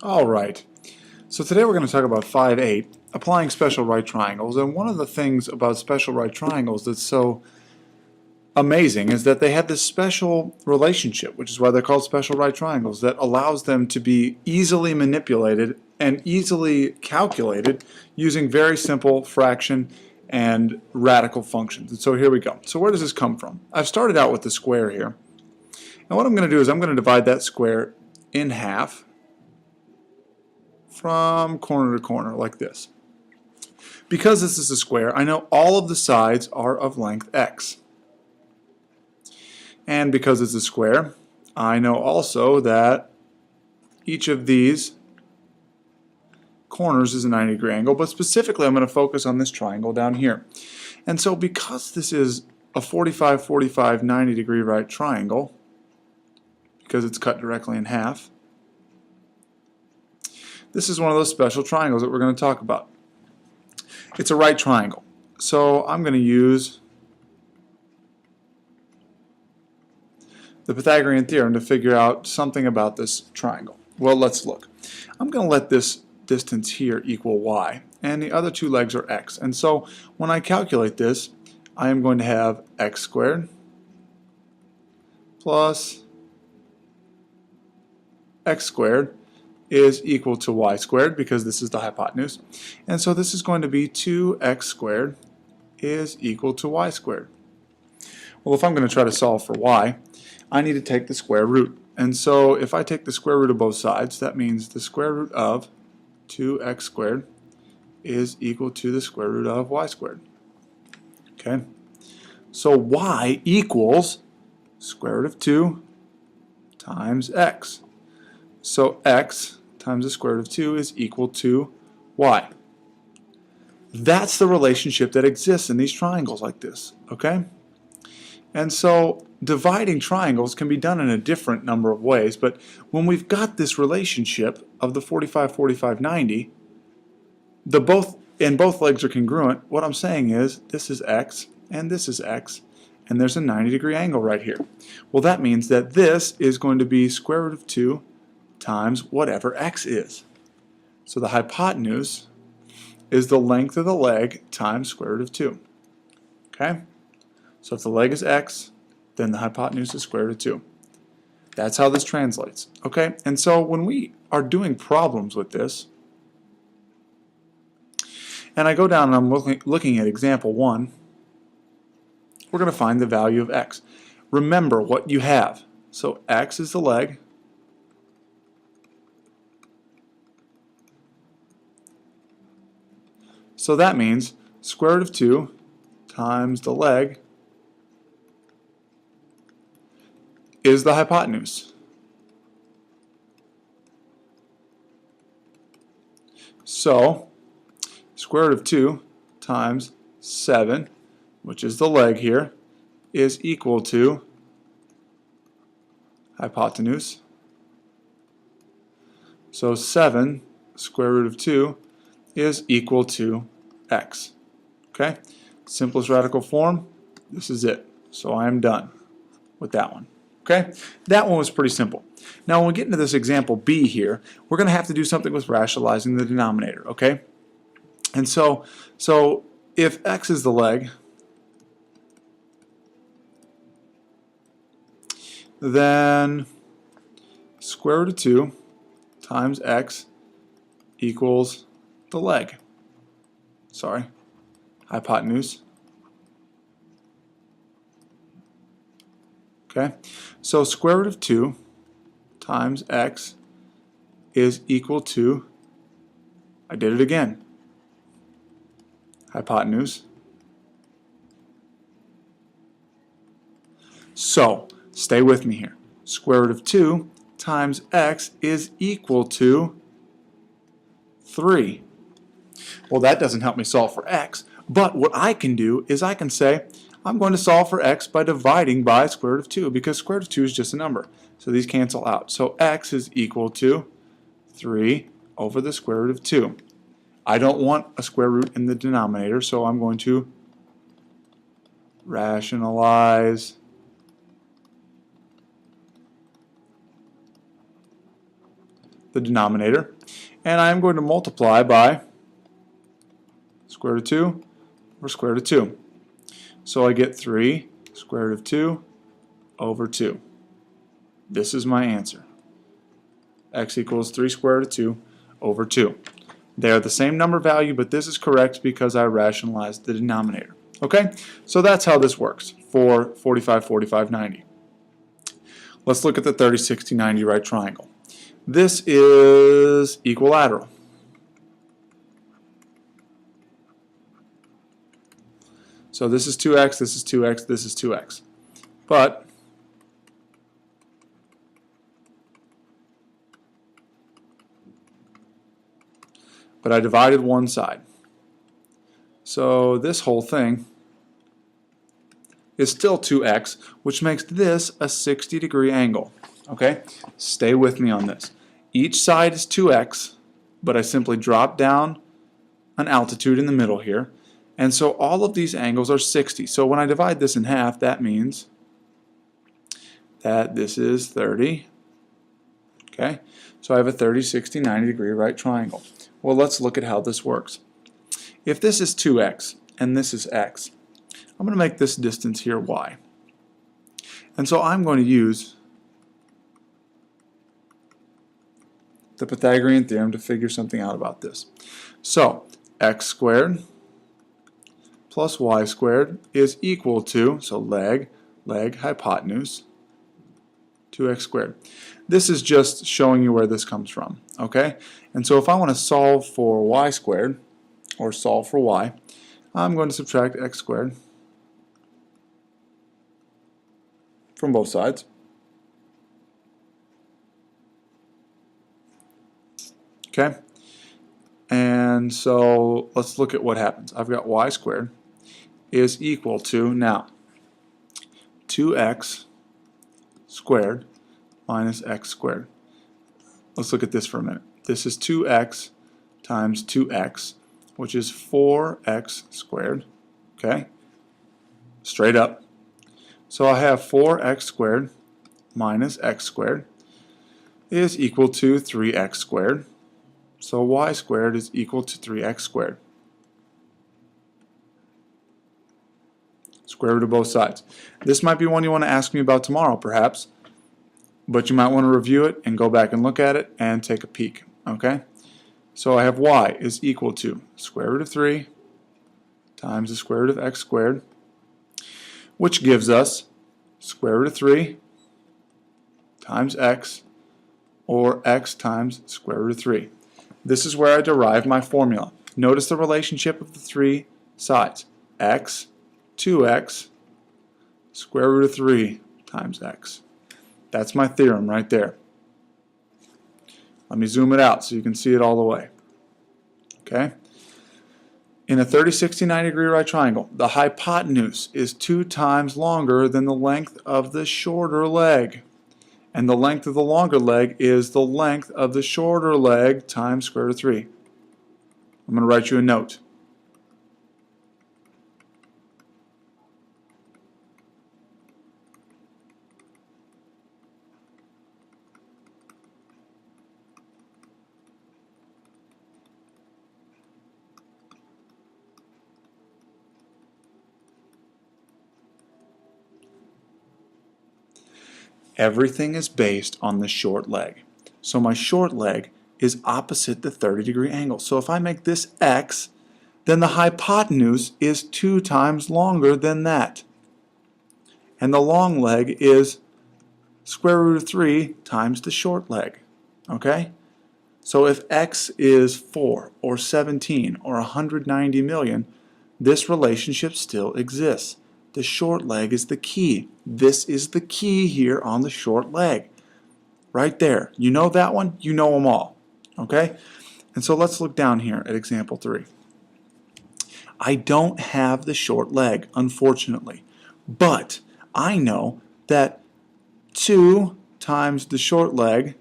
All right, so today we're going to talk about 5-8, applying special right triangles. And one of the things about special right triangles that's so amazing is that they have this special relationship, which is why they're called special right triangles, that allows them to be easily manipulated and easily calculated using very simple fraction and radical functions. And so here we go. So where does this come from? I've started out with the square here. And what I'm going to do is I'm going to divide that square in half from corner to corner like this. Because this is a square, I know all of the sides are of length x. And because it's a square, I know also that each of these corners is a 90-degree angle, but specifically I'm going to focus on this triangle down here. And so because this is a 45-45 90-degree right triangle, because it's cut directly in half, this is one of those special triangles that we're going to talk about. It's a right triangle. So I'm going to use the Pythagorean Theorem to figure out something about this triangle. Well, let's look. I'm going to let this distance here equal y, and the other two legs are x. And so when I calculate this, I am going to have x squared plus x squared is equal to y squared, because this is the hypotenuse. And so this is going to be 2x squared is equal to y squared. Well, if I'm going to try to solve for y, I need to take the square root. And so if I take the square root of both sides, that means the square root of 2x squared is equal to the square root of y squared. Okay? So y equals square root of 2 times x. So x times the square root of 2 is equal to y. That's the relationship that exists in these triangles like this. Okay? And so dividing triangles can be done in a different number of ways, but when we've got this relationship of the 45-45 90, both legs are congruent. What I'm saying is this is x and this is x, and there's a 90-degree angle right here. Well, that means that this is going to be square root of 2 times whatever x is. So the hypotenuse is the length of the leg times square root of 2. Okay? So if the leg is x, then the hypotenuse is square root of 2. That's how this translates. Okay? And so when we are doing problems with this, and I go down and I'm looking at example 1, we're going to find the value of x. Remember what you have. So x is the leg. So that means square root of 2 times the leg is the hypotenuse. So square root of 2 times 7, which is the leg here, is equal to hypotenuse. So 7 square root of 2 is equal to x. Okay? Simplest radical form, this is it. So I am done with that one. Okay? That one was pretty simple. Now when we get into this example B here, we're going to have to do something with rationalizing the denominator. Okay? And so if x is the leg, then square root of 2 times x equals the leg. Sorry, hypotenuse. Okay, so square root of 2 times x is equal to, I did it again, hypotenuse. So, stay with me here. Square root of 2 times x is equal to 3. Well, that doesn't help me solve for x, but what I can do is I can say I'm going to solve for x by dividing by square root of 2, because square root of 2 is just a number. So these cancel out. So x is equal to 3 over the square root of 2. I don't want a square root in the denominator, so I'm going to rationalize the denominator, and I'm going to multiply by square root of 2 over square root of 2. So I get 3 square root of 2 over 2. This is my answer. X equals 3 square root of 2 over 2. They are the same number value, but this is correct because I rationalized the denominator. Okay, so that's how this works for 45, 45, 90. Let's look at the 30, 60, 90 right triangle. This is equilateral. So this is 2x, this is 2x, this is 2x. But I divided one side. So this whole thing is still 2x, which makes this a 60-degree angle. Okay? Stay with me on this. Each side is 2x, but I simply drop down an altitude in the middle here. And so all of these angles are 60. So when I divide this in half, that means that this is 30. Okay? So I have a 30, 60, 90 degree right triangle. Well, let's look at how this works. If this is 2x and this is x, I'm going to make this distance here y. And so I'm going to use the Pythagorean Theorem to figure something out about this. So x squared plus y squared is equal to, so leg, hypotenuse, 2x squared. This is just showing you where this comes from, okay? And so if I want to solve for y squared, or solve for y, I'm going to subtract x squared from both sides. Okay? And so let's look at what happens. I've got y squared is equal to, now, 2x squared minus x squared. Let's look at this for a minute. This is 2x times 2x, which is 4x squared. Okay? Straight up. So I have 4x squared minus x squared is equal to 3x squared. So y squared is equal to 3x squared. Square root of both sides. This might be one you want to ask me about tomorrow, perhaps, but you might want to review it and go back and look at it and take a peek. Okay? So I have y is equal to square root of 3 times the square root of x squared, which gives us square root of 3 times x, or x times square root of 3. This is where I derive my formula. Notice the relationship of the three sides. X, 2x, square root of 3 times x. That's my theorem right there. Let me zoom it out so you can see it all the way. Okay? In a 30, 60, 90 degree right triangle, the hypotenuse is 2 times longer than the length of the shorter leg. And the length of the longer leg is the length of the shorter leg times square root of 3. I'm going to write you a note. Everything is based on the short leg. So my short leg is opposite the 30-degree angle. So if I make this x, then the hypotenuse is 2 times longer than that. And the long leg is square root of 3 times the short leg. Okay? So if x is 4 or 17 or 190 million, this relationship still exists. The short leg is the key. This is the key here on the short leg. Right there. You know that one? You know them all. Okay? And so let's look down here at example 3. I don't have the short leg, unfortunately. But I know that 2 times the short leg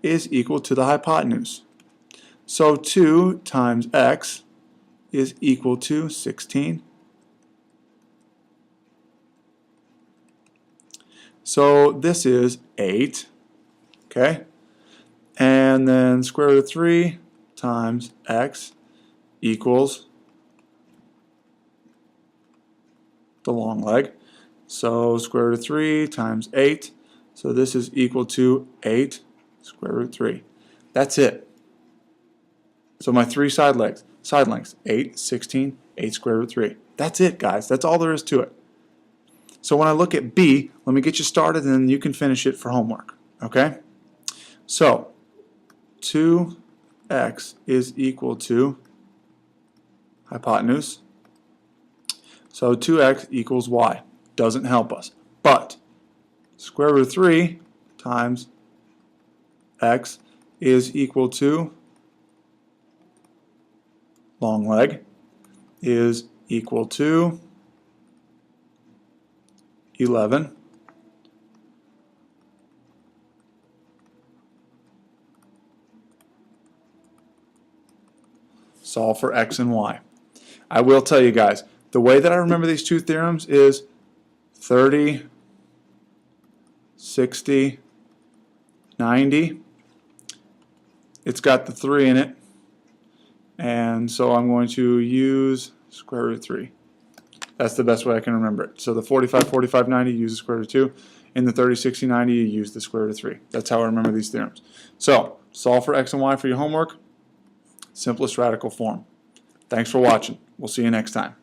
is equal to the hypotenuse. So 2 times x is equal to 16. So this is 8, okay? And then square root of 3 times x equals the long leg. So square root of 3 times 8. So this is equal to 8 square root 3. That's it. So my three side lengths, 8, 16, 8 square root 3. That's it, guys. That's all there is to it. So when I look at B, let me get you started and then you can finish it for homework. Okay? So 2x is equal to hypotenuse. So 2x equals y. Doesn't help us. But square root of 3 times x is equal to long leg is equal to 11. Solve for x and y. I will tell you guys, the way that I remember these two theorems is 30, 60, 90. It's got the 3 in it, and so I'm going to use square root 3. That's the best way I can remember it. So the 45, 45, 90, use the square root of 2. In the 30, 60, 90, you use the square root of 3. That's how I remember these theorems. So solve for x and y for your homework. Simplest radical form. Thanks for watching. We'll see you next time.